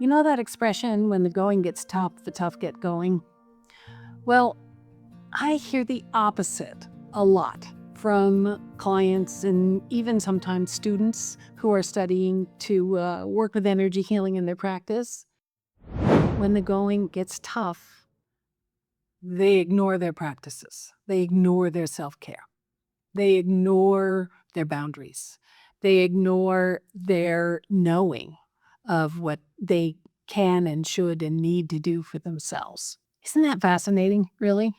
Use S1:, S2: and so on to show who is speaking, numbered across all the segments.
S1: You know that expression, when the going gets tough, the tough get going? Well, I hear the opposite a lot from clients and even sometimes students who are studying to work with energy healing in their practice. When the going gets tough, they ignore their practices. They ignore their self-care. They ignore their boundaries. They ignore their knowing of what they can and should and need to do for themselves. Isn't that fascinating, really?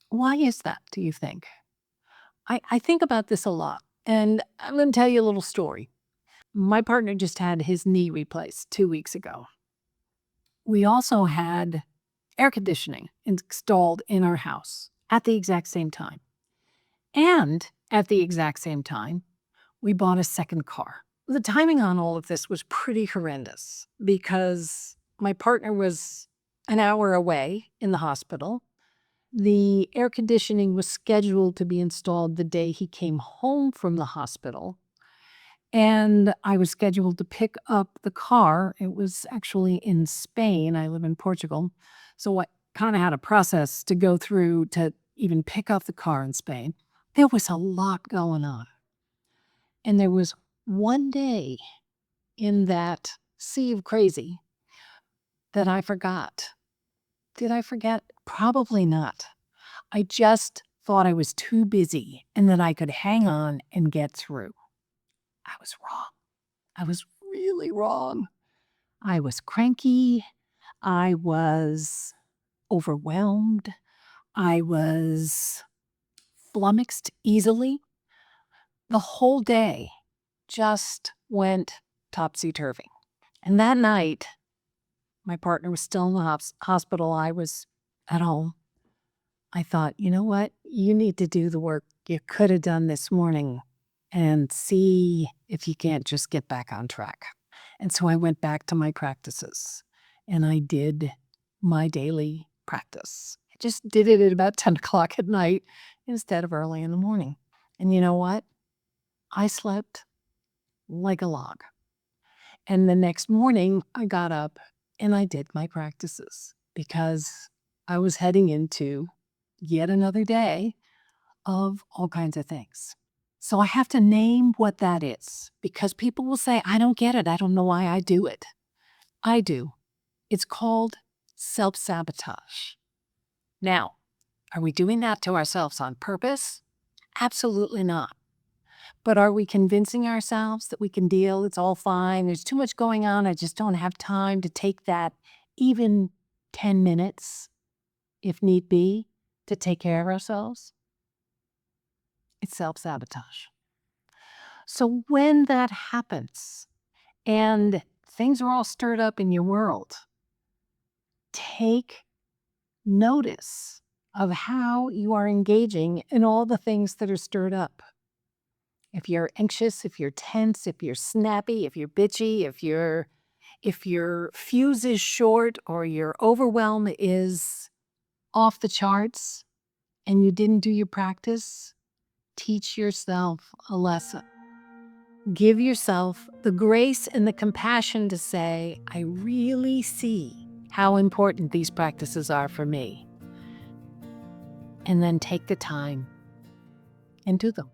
S1: Why is that, do you think? I think about this a lot, and I'm going to tell you a little story. My partner just had his knee replaced 2 weeks ago. We also had air conditioning installed in our house at the exact same time. And at the exact same time, we bought a second car. The timing on all of this was pretty horrendous because my partner was an hour away in the hospital. The air conditioning was scheduled to be installed the day he came home from the hospital. And I was scheduled to pick up the car. It was actually in Spain. I live in Portugal. So I kind of had a process to go through to even pick up the car in Spain. There was a lot going on. And there was one day in that sea of crazy that I forgot. Did I forget? Probably not. I just thought I was too busy and that I could hang on and get through. I was wrong. I was really wrong. I was cranky. I was overwhelmed. I was flummoxed easily. The whole day just went topsy-turvy. And that night, my partner was still in the hospital. I was at home. I thought, you know what? You need to do the work you could have done this morning and see if you can't just get back on track. And so I went back to my practices and I did my daily practice. I just did it at about 10 o'clock at night instead of early in the morning. And you know what? I slept like a log. And the next morning, I got up and I did my practices because I was heading into yet another day of all kinds of things. So I have to name what that is because people will say, I don't get it. I don't know why I do it. I do. It's called self-sabotage. Now, are we doing that to ourselves on purpose? Absolutely not. But are we convincing ourselves that we can deal? It's all fine. There's too much going on. I just don't have time to take that even 10 minutes, if need be, to take care of ourselves? It's self-sabotage. So when that happens and things are all stirred up in your world, take notice of how you are engaging in all the things that are stirred up. If you're anxious, if you're tense, if you're snappy, if you're bitchy, if your fuse is short or your overwhelm is off the charts and you didn't do your practice, teach yourself a lesson. Give yourself the grace and the compassion to say, I really see how important these practices are for me. And then take the time and do them.